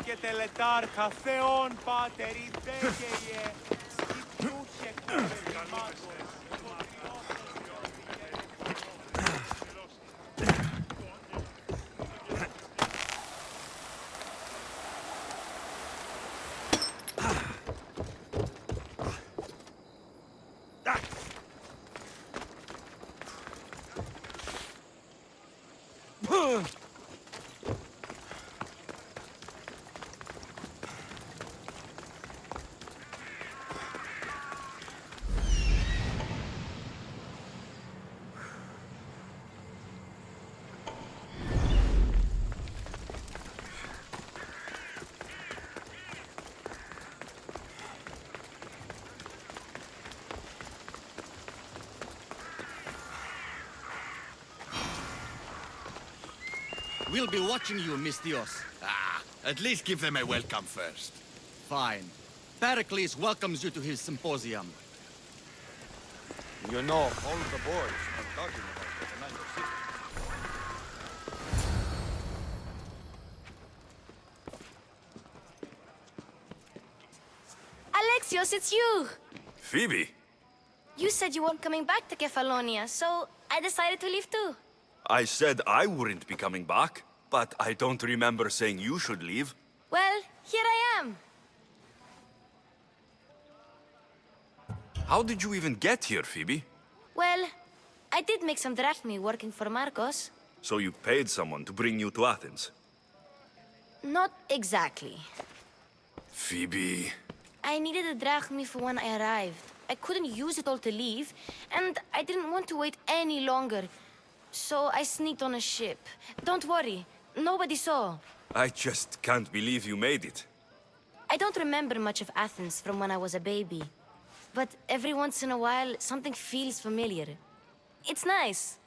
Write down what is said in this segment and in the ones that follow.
και τελετάρχα Θεόν Πάτερ Ιβέγγεγε σκητούσε κοπεριμάτων. We'll be watching you, Mistios. At least give them a welcome first. Fine. Pericles welcomes you to his symposium. You know, all the boys are talking about the commander city. Alexios, it's you! Phoebe? You said you weren't coming back to Kefalonia, so I decided to leave too. I said I wouldn't be coming back, but I don't remember saying you should leave. Well, here I am. How did you even get here, Phoebe? Well, I did make some drachmi working for Marcos. So you paid someone to bring you to Athens? Not exactly. Phoebe... I needed a drachmi for when I arrived. I couldn't use it all to leave, and I didn't want to wait any longer. So I sneaked on a ship. Don't worry, nobody saw. I just can't believe you made it. I don't remember much of Athens from when I was a baby. But every once in a while, something feels familiar. It's nice.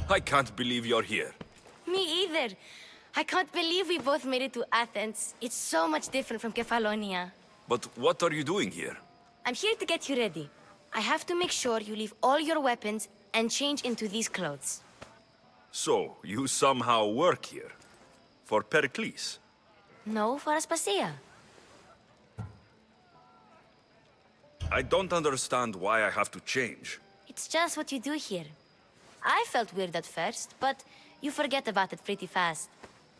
I can't believe you're here. Me either. I can't believe we both made it to Athens. It's so much different from Kefalonia. But what are you doing here? I'm here to get you ready. I have to make sure you leave all your weapons and change into these clothes. So, you somehow work here? For Pericles? No, for Aspasia. I don't understand why I have to change. It's just what you do here. I felt weird at first, but you forget about it pretty fast.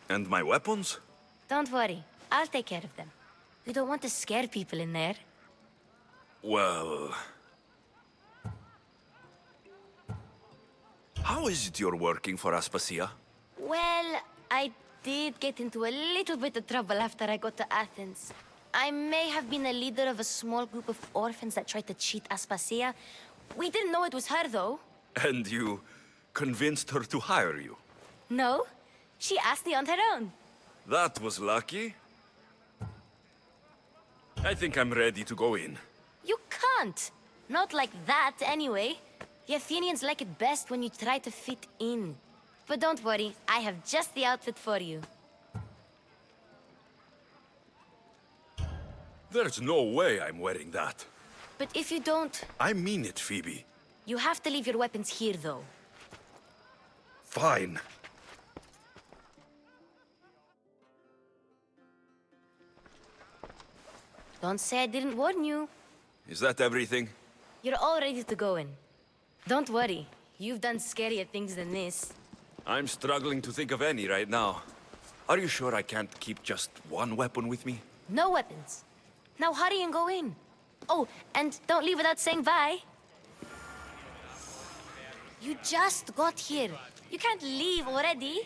And my weapons? Don't worry, I'll take care of them. You don't want to scare people in there. Well... How is it you're working for Aspasia? Well, I did get into a little bit of trouble after I got to Athens. I may have been a leader of a small group of orphans that tried to cheat Aspasia. We didn't know it was her, though. And you convinced her to hire you? No, she asked me on her own. That was lucky. I think I'm ready to go in. You can't. Not like that, anyway. The Athenians like it best when you try to fit in. But don't worry, I have just the outfit for you. There's no way I'm wearing that. But if you don't, I mean it, Phoebe. you have to leave your weapons here, though. Fine. Don't say I didn't warn you. Is that everything? You're all ready to go in. Don't worry, you've done scarier things than this. I'm struggling to think of any right now. Are you sure I can't keep just one weapon with me? No weapons. Now hurry and go in. Oh, and don't leave without saying bye. You just got here. You can't leave already.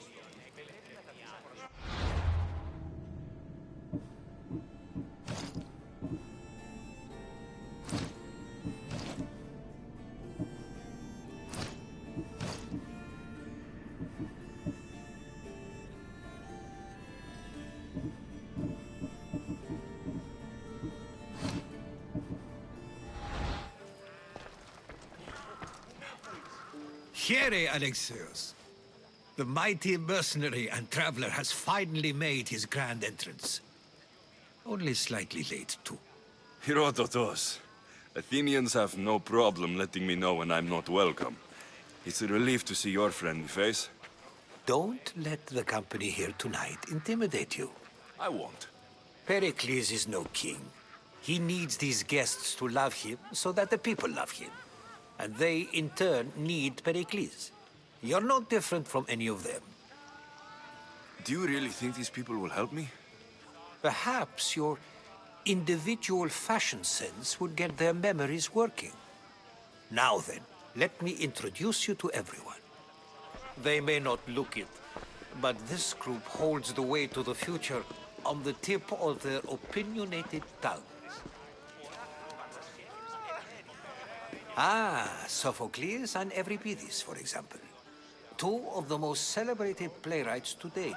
Here, Alexios. The mighty mercenary and traveler has finally made his grand entrance. Only slightly late, too. Herodotos. Athenians have no problem letting me know when I'm not welcome. It's a relief to see your friendly face. Don't let the company here tonight intimidate you. I won't. Pericles is no king. He needs these guests to love him so that the people love him. And they, in turn, need Pericles. You're no different from any of them. Do you really think these people will help me? Perhaps your individual fashion sense would get their memories working. Now then, let me introduce you to everyone. They may not look it, but this group holds the way to the future on the tip of their opinionated tongues. Ah, Sophocles and Euripides, for example. Two of the most celebrated playwrights to date.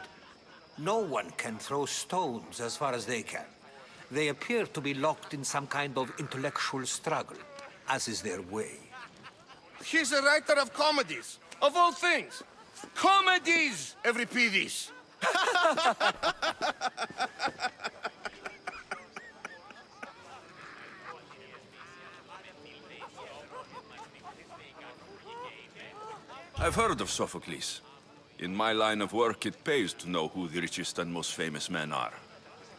No one can throw stones as far as they can. They appear to be locked in some kind of intellectual struggle, as is their way. He's a writer of comedies, of all things. Comedies, Euripides. I've heard of Sophocles. In my line of work, it pays to know who the richest and most famous men are.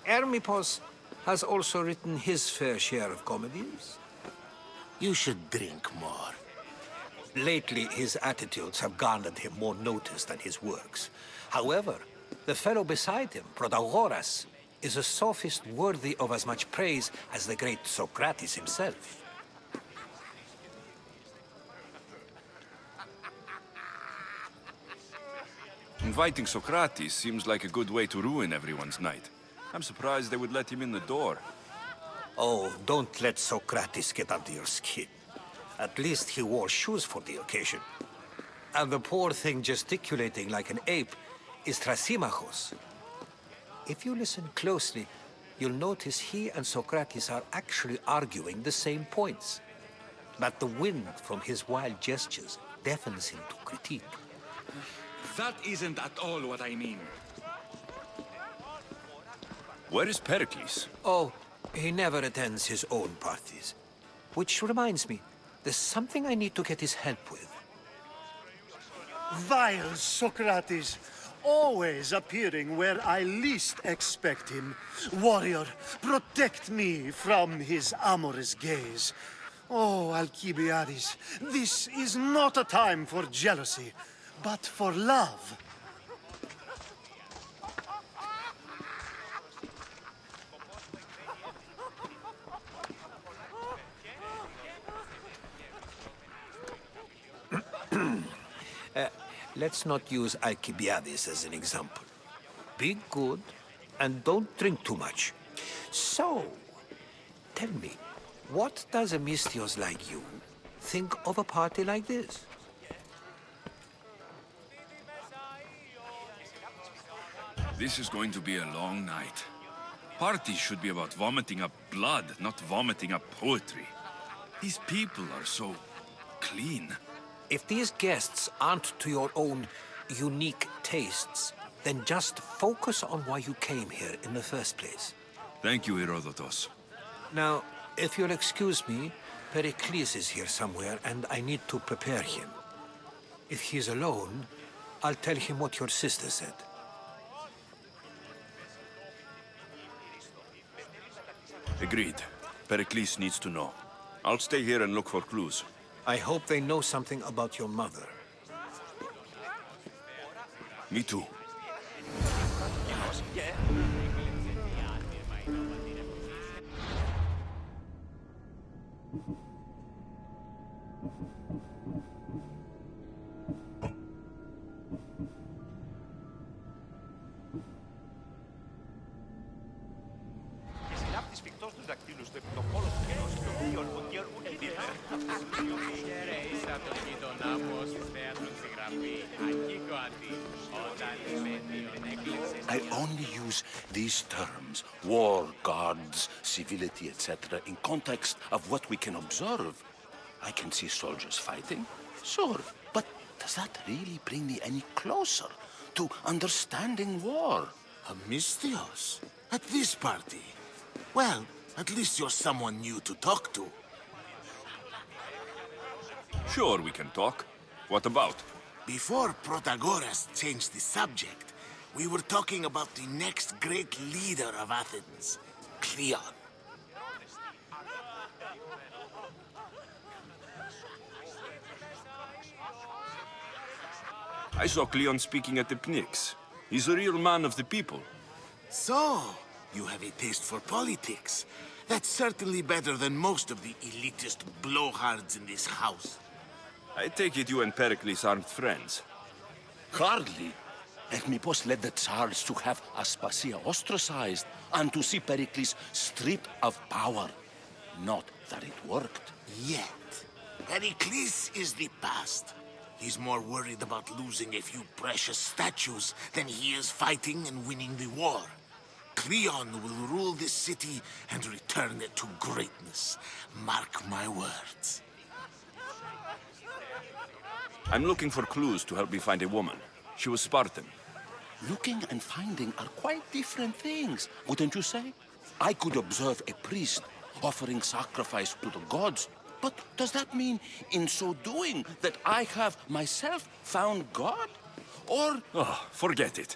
Hermippos has also written his fair share of comedies. You should drink more. Lately, his attitudes have garnered him more notice than his works. However, the fellow beside him, Protagoras, is a sophist worthy of as much praise as the great Socrates himself. Inviting Socrates seems like a good way to ruin everyone's night. I'm surprised they would let him in the door. Oh, don't let Socrates get under your skin. At least he wore shoes for the occasion. And the poor thing gesticulating like an ape is Thrasymachos. If you listen closely, you'll notice he and Socrates are actually arguing the same points. But the wind from his wild gestures deafens him to critique. That isn't at all what I mean. Where is Pericles? Oh, he never attends his own parties. Which reminds me, there's something I need to get his help with. Vile Socrates, always appearing where I least expect him. Warrior, protect me from his amorous gaze. Oh, Alcibiades, this is not a time for jealousy, but for love. Let's not use Alcibiades as an example. Be good, and don't drink too much. So, tell me, what does a Mystios like you think of a party like this? This is going to be a long night. Parties should be about vomiting up blood, not vomiting up poetry. These people are so clean. If these guests aren't to your own unique tastes, then just focus on why you came here in the first place. Thank you, Herodotus. Now, if you'll excuse me, Pericles is here somewhere, and I need to prepare him. If he's alone, I'll tell him what your sister said. Agreed. Pericles needs to know. I'll stay here and look for clues. I hope they know something about your mother. Me too. I only use these terms, war, gods, civility, etc., in context of what we can observe. I can see soldiers fighting, sure, but does that really bring me any closer to understanding war? A Mystios? At this party? Well, at least you're someone new to talk to. Sure, we can talk. What about? Before Protagoras changed the subject, we were talking about the next great leader of Athens, Cleon. I saw Cleon speaking at the Pnyx. He's a real man of the people. So, you have a taste for politics. That's certainly better than most of the elitist blowhards in this house. I take it you and Pericles aren't friends. Hardly. Hermippos led the Tsars to have Aspasia ostracized and to see Pericles stripped of power. Not that it worked. Yet, Pericles is the past. He's more worried about losing a few precious statues than he is fighting and winning the war. Cleon will rule this city and return it to greatness. Mark my words. I'm looking for clues to help me find a woman. She was Spartan. Looking and finding are quite different things, wouldn't you say? I could observe a priest offering sacrifice to the gods, but does that mean, in so doing, that I have myself found God? Or... Oh, forget it.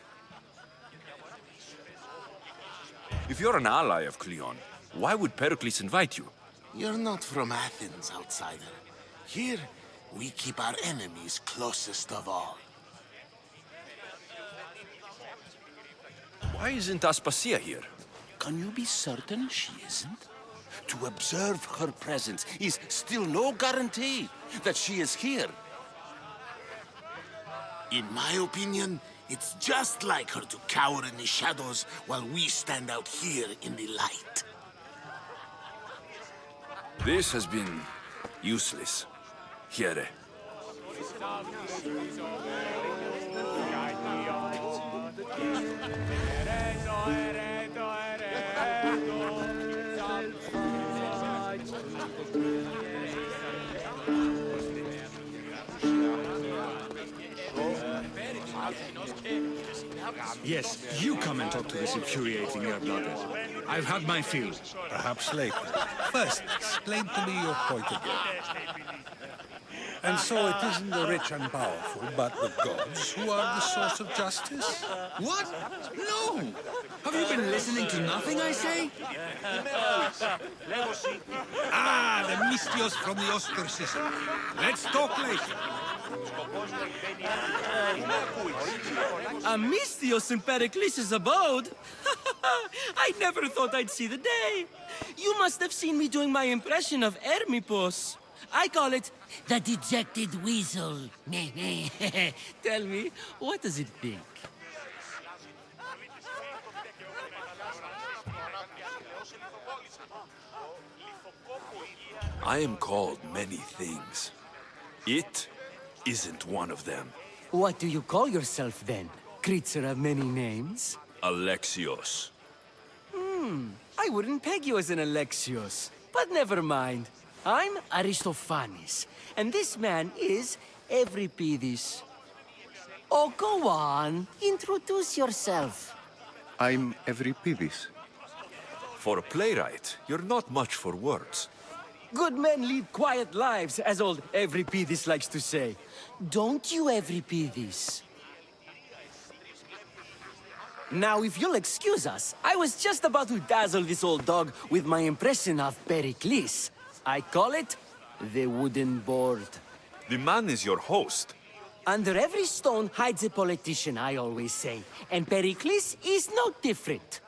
If you're an ally of Cleon, why would Pericles invite you? You're not from Athens, outsider. Here, we keep our enemies closest of all. Why isn't Aspasia here? Can you be certain she isn't? To observe her presence is still no guarantee that she is here. In my opinion, it's just like her to cower in the shadows while we stand out here in the light. This has been useless. Here. Yes, you come and talk to this infuriating air-blooded. I've had my fill. Perhaps later. First, explain to me your point again. And so it isn't the rich and powerful, but the gods who are the source of justice? What? No! Have you been listening to nothing I say? Ah, the mystios from the Oscar system. Let's talk later. Amistios in Pericles' abode? I never thought I'd see the day. You must have seen me doing my impression of Hermippos. I call it the dejected weasel. Tell me, what does it think? I am called many things. It isn't one of them. What do you call yourself then? Creature of many names? Alexios. I wouldn't peg you as an Alexios. But never mind. I'm Aristophanes, and this man is Euripides. Oh, go on. Introduce yourself. I'm Euripides. For a playwright, you're not much for words. Good men lead quiet lives, as old Euripides likes to say. Don't you, Euripides? Now, if you'll excuse us, I was just about to dazzle this old dog with my impression of Pericles. I call it the wooden board. The man is your host. Under every stone hides a politician, I always say. And Pericles is no different.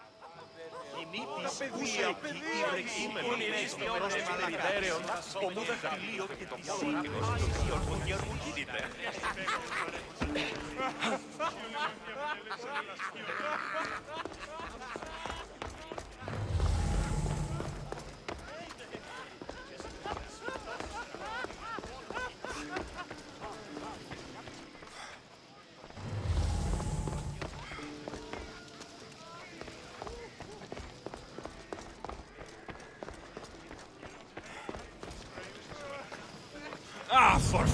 Ah, for...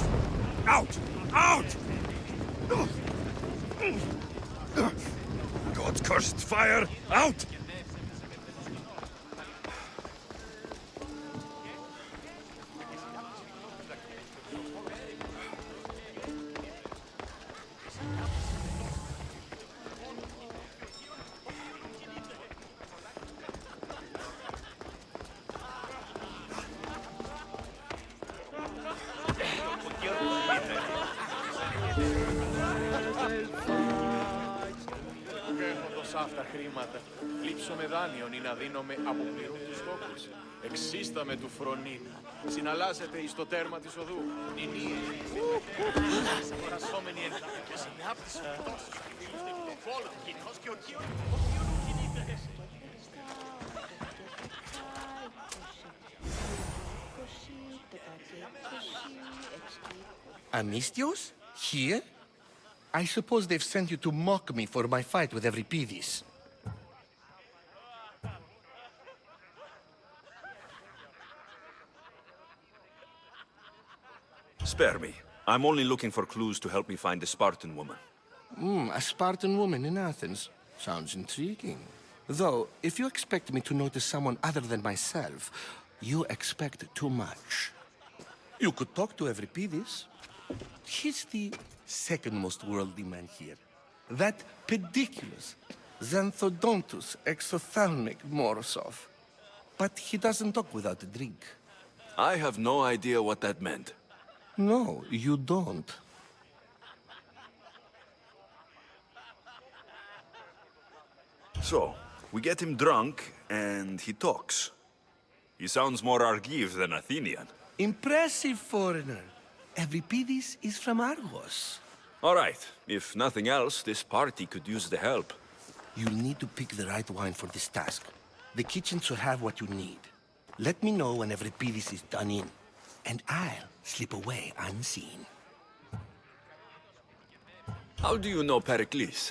Out! Out! God's cursed fire! Out! Έχω τόσα αυτά χρήματα. Λείψω με δάνειον ή να δίνομαι από πληρούν τους στόχους. Εξίσταμε του φρονίνα. Συναλλάσσεται εις το τέρμα της οδού. Νηνίε. Αγορασόμενοι εν και συνάπτεις πτώσεις. Τον πόλεμο, κοινός και ο κύριος. Amistios? Here? I suppose they've sent you to mock me for my fight with Euripides. Spare me. I'm only looking for clues to help me find a Spartan woman. A Spartan woman in Athens. Sounds intriguing. Though, if you expect me to notice someone other than myself, you expect too much. You could talk to Euripides. He's the second most worldly man here. That pediculous, xanthodontus exophthalmic Morosov. But he doesn't talk without a drink. I have no idea what that meant. No, you don't. So, we get him drunk, and he talks. He sounds more Argiv than Athenian. Impressive, foreigner. Euripides is from Argos. All right. If nothing else, this party could use the help. You'll need to pick the right wine for this task. The kitchen should have what you need. Let me know when Euripides is done in, and I'll slip away unseen. How do you know Pericles?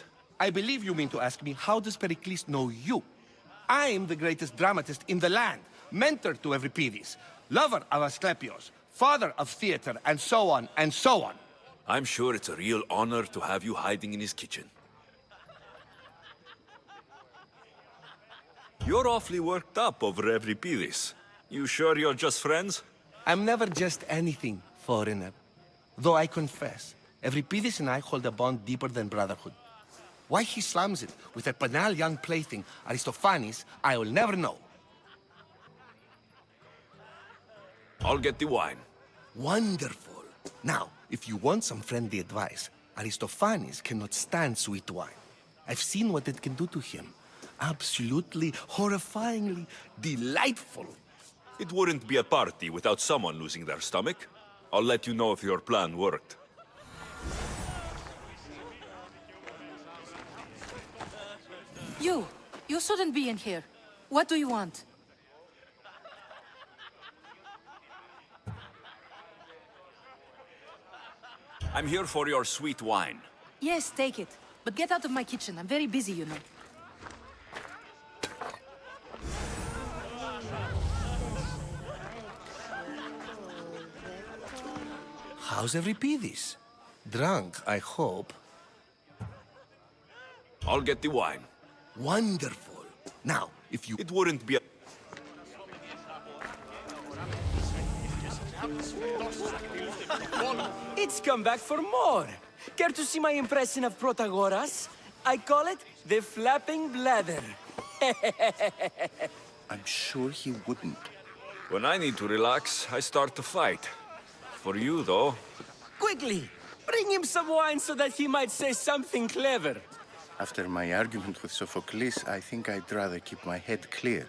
I believe you mean to ask me, how does Pericles know you? I'm the greatest dramatist in the land, mentor to Euripides, lover of Asclepios, father of theater, and so on, and so on. I'm sure it's a real honor to have you hiding in his kitchen. You're awfully worked up over Euripides. You sure you're just friends? I'm never just anything, foreigner. Though I confess, Euripides and I hold a bond deeper than brotherhood. Why he slams it with a banal young plaything, Aristophanes, I will never know. I'll get the wine. Wonderful. Now, if you want some friendly advice, Aristophanes cannot stand sweet wine. I've seen what it can do to him. Absolutely, horrifyingly delightful. It wouldn't be a party without someone losing their stomach. I'll let you know if your plan worked. You shouldn't be in here. What do you want? I'm here for your sweet wine. Yes, take it. But get out of my kitchen. I'm very busy, you know. How's Euripides? Drunk, I hope. I'll get the wine. Wonderful. Now, if you... It wouldn't be a... It's come back for more. Care to see my impression of Protagoras? I call it the flapping bladder. I'm sure he wouldn't. When I need to relax, I start to fight. For you, though... Quickly! Bring him some wine so that he might say something clever. After my argument with Sophocles, I think I'd rather keep my head clear.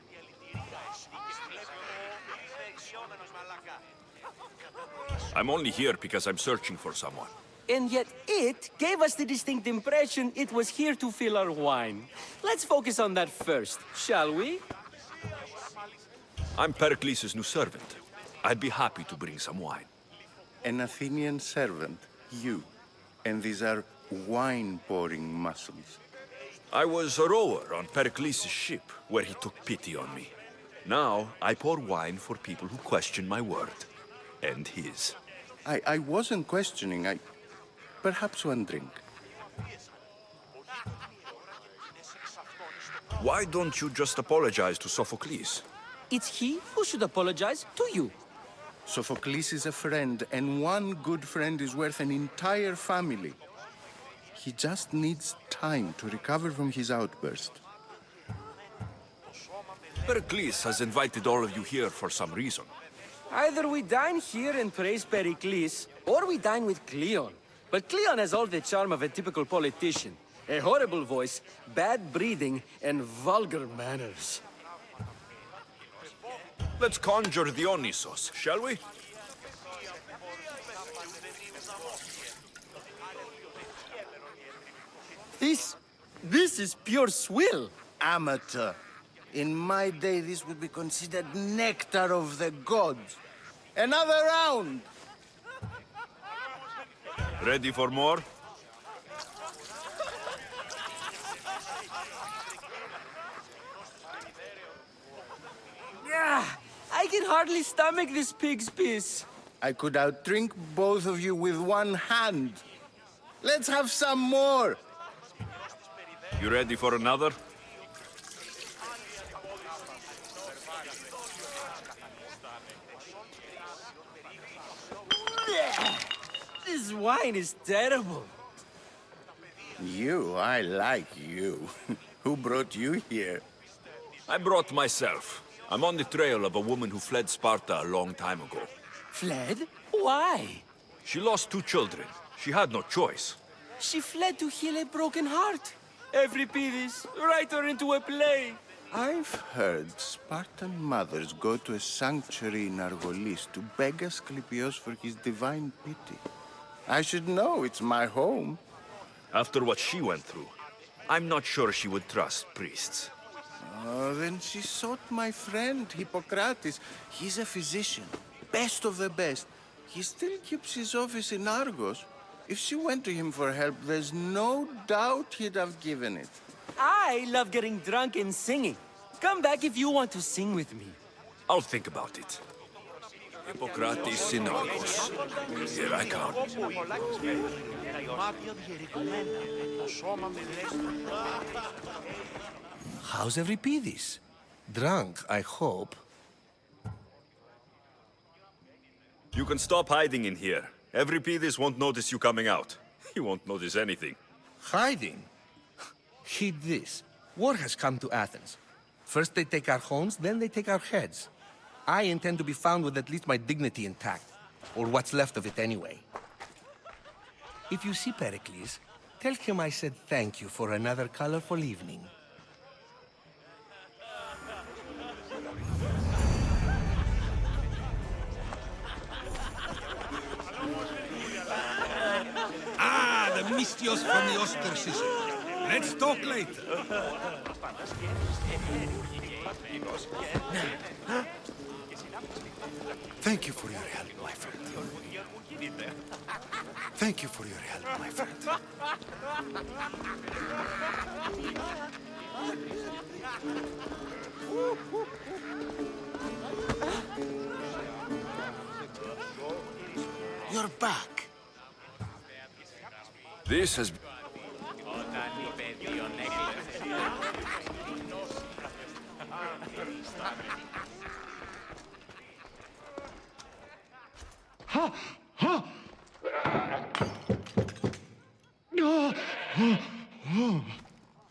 I'm only here because I'm searching for someone. And yet it gave us the distinct impression it was here to fill our wine. Let's focus on that first, shall we? I'm Pericles' new servant. I'd be happy to bring some wine. An Athenian servant, you. And these are wine-pouring muscles. I was a rower on Pericles' ship, where he took pity on me. Now, I pour wine for people who question my word. And his. I wasn't questioning, Perhaps one drink. Why don't you just apologize to Sophocles? It's he who should apologize to you. Sophocles is a friend, and one good friend is worth an entire family. He just needs time to recover from his outburst. Pericles has invited all of you here for some reason. Either we dine here and praise Pericles, or we dine with Cleon. But Cleon has all the charm of a typical politician. A horrible voice, bad breeding, and vulgar manners. Let's conjure Dionysos, shall we? This is pure swill. Amateur. In my day, this would be considered nectar of the gods. Another round! Ready for more? I can hardly stomach this pig's piss. I could outdrink both of you with one hand. Let's have some more! You ready for another? This wine is terrible. You, I like you. Who brought you here? I brought myself. I'm on the trail of a woman who fled Sparta a long time ago. Fled? Why? She lost 2 children. She had no choice. She fled to heal a broken heart. Euripides, write her into a play. I've heard Spartan mothers go to a sanctuary in Argolis to beg Asclepios for his divine pity. I should know, it's my home. After what she went through, I'm not sure she would trust priests. Oh, then she sought my friend, Hippocrates. He's a physician, best of the best. He still keeps his office in Argos. If she went to him for help, there's no doubt he'd have given it. I love getting drunk and singing. Come back if you want to sing with me. I'll think about it. Hippocrates in Argos. Here I come. How's Euripides? Drunk, I hope. You can stop hiding in here. Euripides won't notice you coming out. He won't notice anything. Hiding? Heed this. War has come to Athens. First they take our homes, then they take our heads. I intend to be found with at least my dignity intact. Or what's left of it anyway. If you see Pericles, tell him I said thank you for another colorful evening. Ah, the Mystios from the ostracism. Let's talk later. Thank you for your help, my friend. Thank you for your help, my friend. You're back. This has... Ha! Ha!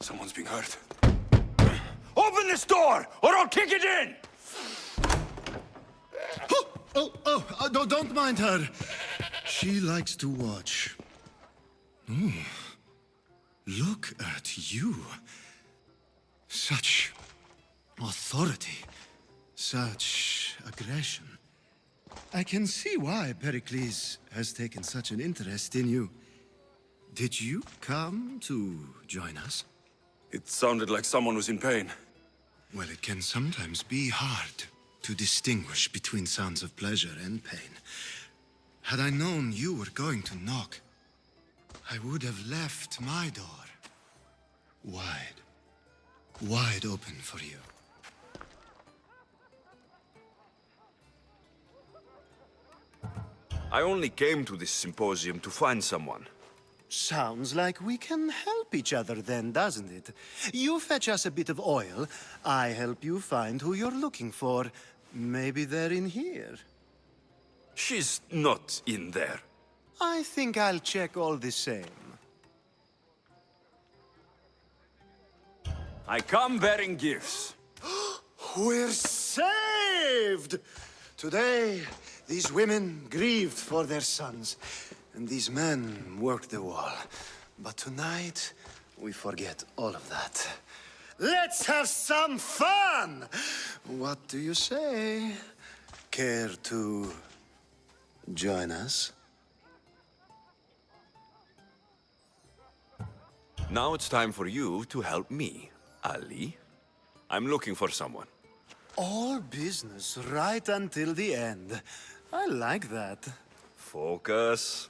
Someone's being hurt. Open this door, or I'll kick it in! Don't mind her. She likes to watch. Oh, look at you. Such authority, such aggression. I can see why Pericles has taken such an interest in you. Did you come to join us? It sounded like someone was in pain. Well, it can sometimes be hard to distinguish between sounds of pleasure and pain. Had I known you were going to knock, I would have left my door wide open for you. I only came to this symposium to find someone. Sounds like we can help each other then, doesn't it? You fetch us a bit of oil, I help you find who you're looking for. Maybe they're in here. She's not in there. I think I'll check all the same. I come bearing gifts. We're saved! Today, these women grieved for their sons. and these men work the wall. But tonight, we forget all of that. Let's have some fun! What do you say? Care to join us? Now it's time for you to help me, Ali. I'm looking for someone. All business right until the end. I like that. Focus.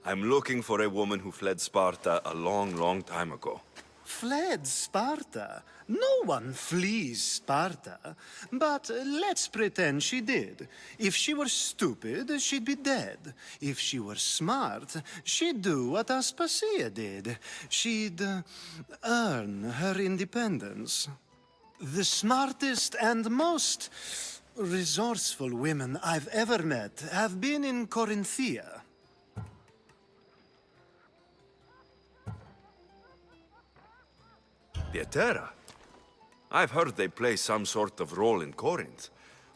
I'm looking for a woman who fled Sparta a long, long time ago. Fled Sparta? No one flees Sparta. But let's pretend she did. If she were stupid, she'd be dead. If she were smart, she'd do what Aspasia did. She'd earn her independence. The smartest and most resourceful women I've ever met have been in Corinthia. Pietera. I've heard they play some sort of role in Corinth,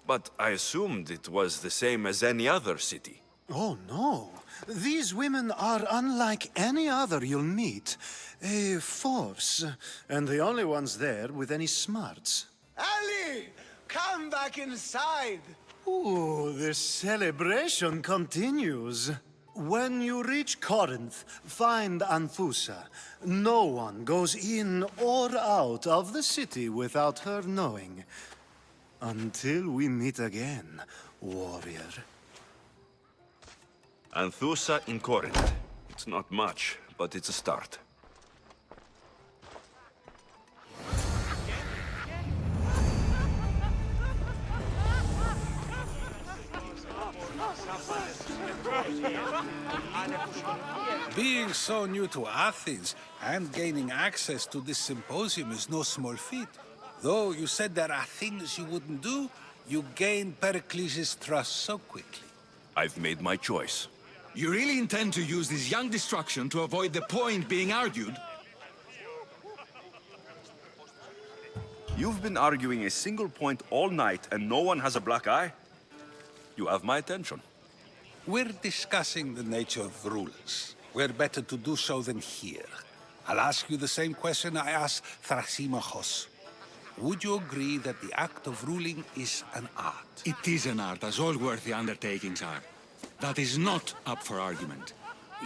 but I assumed it was the same as any other city. Oh, no. These women are unlike any other you'll meet. A force, and the only ones there with any smarts. Ali! Come back inside! Ooh, the celebration continues. When you reach Corinth, find Anthusa. No one goes in or out of the city without her knowing. Until we meet again, warrior. Anthusa in Corinth. It's not much, but it's a start. Being so new to Athens and gaining access to this symposium is no small feat. Though you said there are things you wouldn't do, you gained Pericles' trust so quickly. I've made my choice. You really intend to use this young destruction to avoid the point being argued? You've been arguing a single point all night and no one has a black eye? You have my attention. We're discussing the nature of rulers. Where better to do so than here? I'll ask you the same question I asked Thrasymachos. Would you agree that the act of ruling is an art? It is an art, as all worthy undertakings are. That is not up for argument.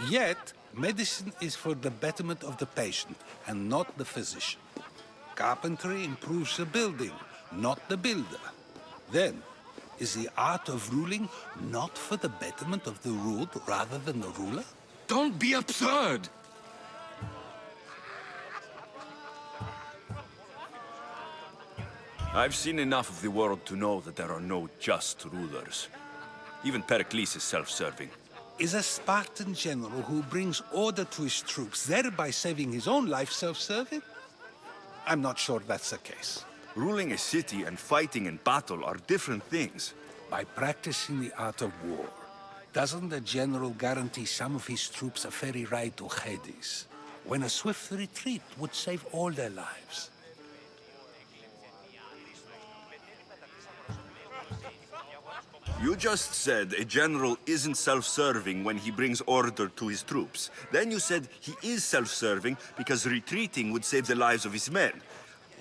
Yet, medicine is for the betterment of the patient and not the physician. Carpentry improves the building, not the builder. Then, is the art of ruling not for the betterment of the ruled rather than the ruler? Don't be absurd! I've seen enough of the world to know that there are no just rulers. Even Pericles is self-serving. Is a Spartan general who brings order to his troops, thereby saving his own life, self-serving? I'm not sure that's the case. Ruling a city and fighting in battle are different things. By practicing the art of war, doesn't the general guarantee some of his troops a ferry ride to Hades, when a swift retreat would save all their lives? You just said a general isn't self-serving when he brings order to his troops. Then you said he is self-serving because retreating would save the lives of his men.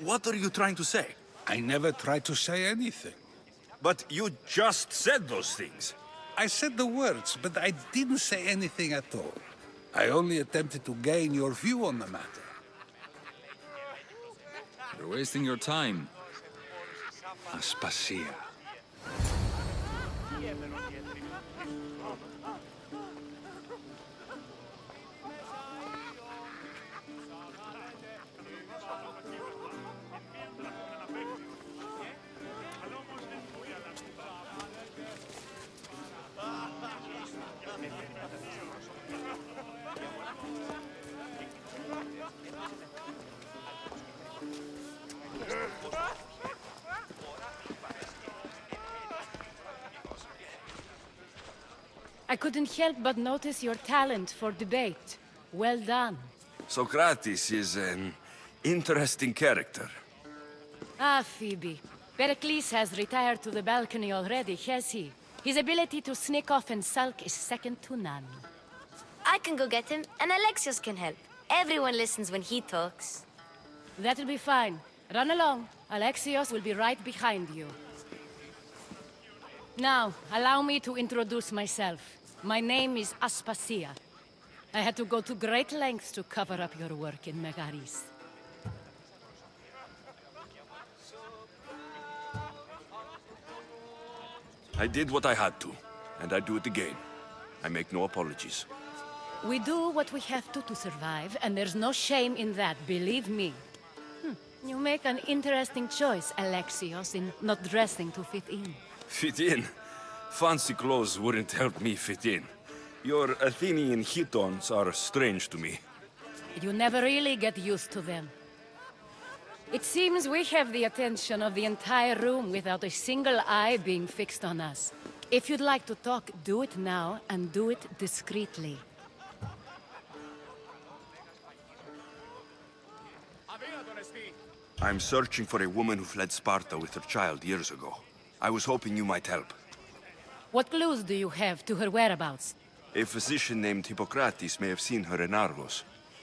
What are you trying to say? I never tried to say anything. But you just said those things. I said the words, but I didn't say anything at all. I only attempted to gain your view on the matter. You're wasting your time. Aspasia. I couldn't help but notice your talent for debate. Well done. Socrates is an interesting character. Ah, Phoebe. Pericles has retired to the balcony already, has he? His ability to sneak off and sulk is second to none. I can go get him, and Alexios can help. Everyone listens when he talks. That'll be fine. Run along. Alexios will be right behind you. Now, allow me to introduce myself. My name is Aspasia. I had to go to great lengths to cover up your work in Megaris. I did what I had to, and I do it again. I make no apologies. We do what we have to survive, and there's no shame in that, believe me. You make an interesting choice, Alexios, in not dressing to fit in. Fit in? Fancy clothes wouldn't help me fit in. Your Athenian chitons are strange to me. You never really get used to them. It seems we have the attention of the entire room without a single eye being fixed on us. If you'd like to talk, do it now, and do it discreetly. I'm searching for a woman who fled Sparta with her child years ago. I was hoping you might help. What clues do you have to her whereabouts? A physician named Hippocrates may have seen her in Argos.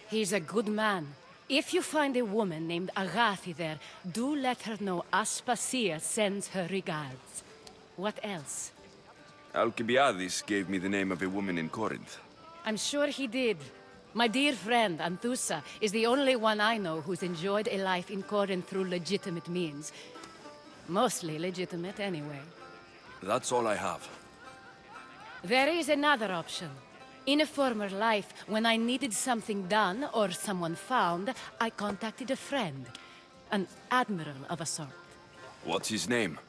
He's a good man. If you find a woman named Agathi there, do let her know Aspasia sends her regards. What else? Alcibiades gave me the name of a woman in Corinth. I'm sure he did. My dear friend, Anthusa, is the only one I know who's enjoyed a life in Corinth through legitimate means. Mostly legitimate, anyway. That's all I have. There is another option. In a former life, when I needed something done or someone found, I contacted a friend. An admiral of a sort. What's his name?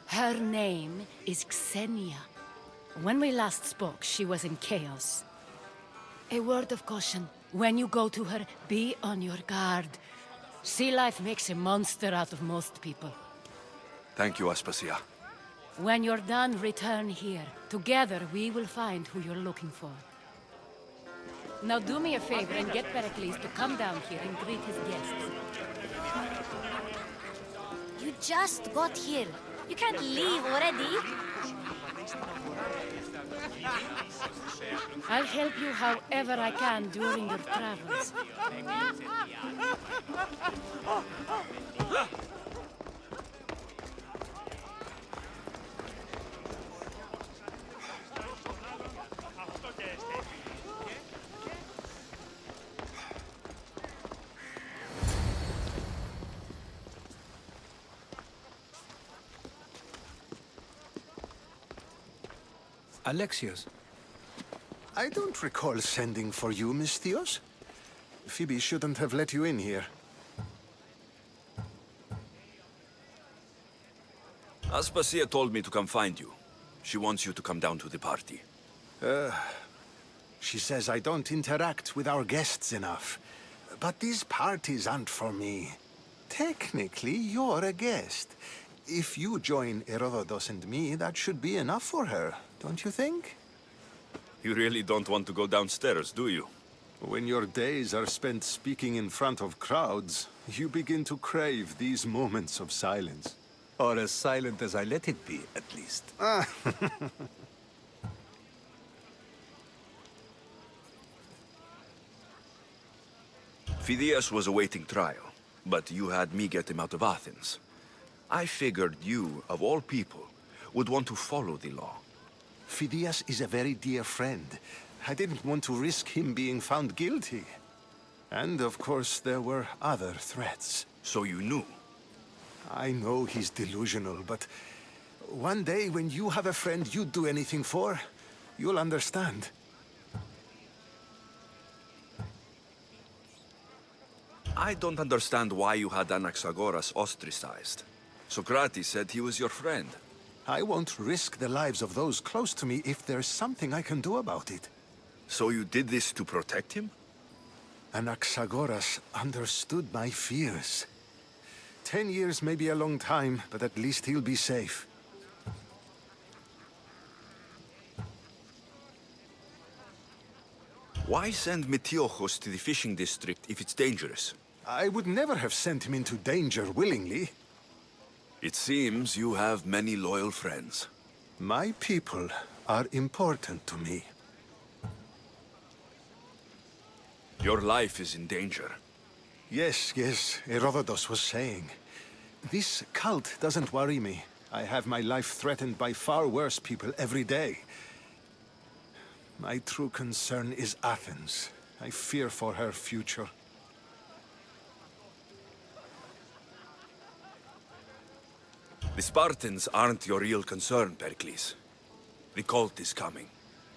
Her name is Xenia. When we last spoke, she was in chaos. A word of caution. When you go to her, be on your guard. Sea life makes a monster out of most people. Thank you, Aspasia. When you're done, return here. Together, we will find who you're looking for. Now do me a favor and get Pericles to come down here and greet his guests. You just got here. You can't leave already. I'll help you however I can during your travels. Alexios, I don't recall sending for you, Misthios. Phoebe shouldn't have let you in here. Aspasia told me to come find you. She wants you to come down to the party. She says I don't interact with our guests enough. But these parties aren't for me. Technically, you're a guest. If you join Herodotus and me, that should be enough for her, don't you think? You really don't want to go downstairs, do you? When your days are spent speaking in front of crowds, you begin to crave these moments of silence. Or as silent as I let it be, at least. Phidias was awaiting trial, but you had me get him out of Athens. I figured you, of all people, would want to follow the law. Phidias is a very dear friend. I didn't want to risk him being found guilty. And, of course, there were other threats. So you knew? I know he's delusional, but one day when you have a friend you'd do anything for, you'll understand. I don't understand why you had Anaxagoras ostracized. Socrates said he was your friend. I won't risk the lives of those close to me if there's something I can do about it. So you did this to protect him? Anaxagoras understood my fears. 10 years may be a long time, but at least he'll be safe. Why send Metiochos to the fishing district if it's dangerous? I would never have sent him into danger willingly. It seems you have many loyal friends. My people are important to me. Your life is in danger. Yes, Herodotus was saying. This cult doesn't worry me. I have my life threatened by far worse people every day. My true concern is Athens. I fear for her future. The Spartans aren't your real concern, Pericles. The cult is coming,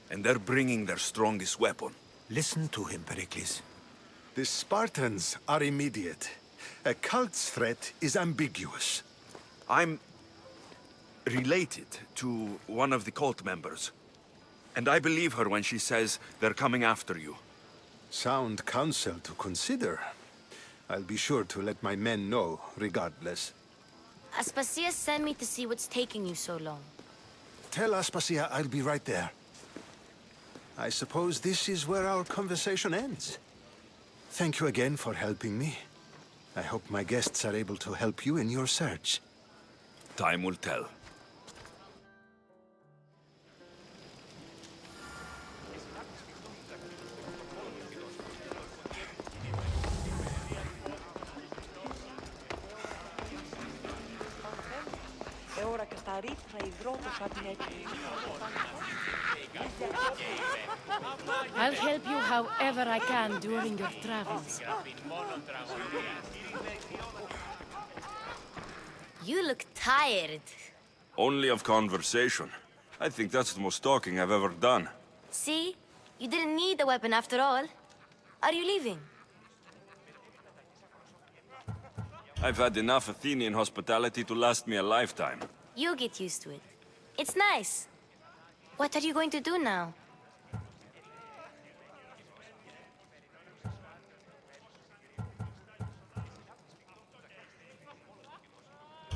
and they're bringing their strongest weapon. Listen to him, Pericles. The Spartans are immediate. A cult's threat is ambiguous. I'm related to one of the cult members. And I believe her when she says they're coming after you. Sound counsel to consider. I'll be sure to let my men know, regardless. Aspasia sent me to see what's taking you so long. Tell Aspasia I'll be right there. I suppose this is where our conversation ends. Thank you again for helping me. I hope my guests are able to help you in your search. Time will tell. I'll help you however I can during your travels. You look tired. Only of conversation. I think that's the most talking I've ever done. See? You didn't need the weapon after all. Are you leaving? I've had enough Athenian hospitality to last me a lifetime. You get used to it. It's nice. What are you going to do now?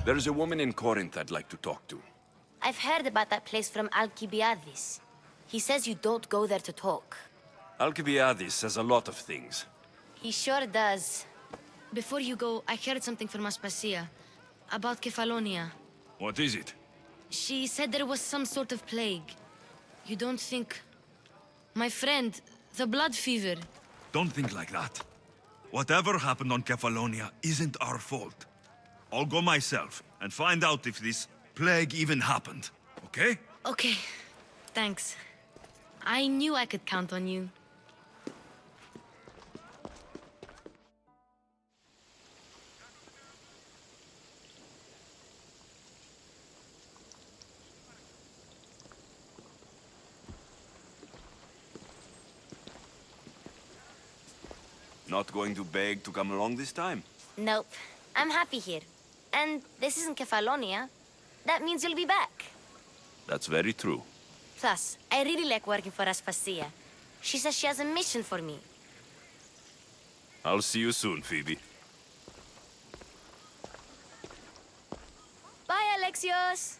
There's a woman in Corinth I'd like to talk to. I've heard about that place from Alcibiades. He says you don't go there to talk. Alcibiades says a lot of things. He sure does. Before you go, I heard something from Aspasia about Kefalonia. What is it? She said there was some sort of plague. You don't think... My friend, the blood fever. Don't think like that. Whatever happened on Kefalonia isn't our fault. I'll go myself and find out if this plague even happened, okay? Okay, thanks. I knew I could count on you. Not going to beg to come along this time? Nope. I'm happy here. And this isn't Kefalonia. That means you'll be back. That's very true. Plus, I really like working for Aspasia. She says she has a mission for me. I'll see you soon, Phoebe. Bye, Alexios!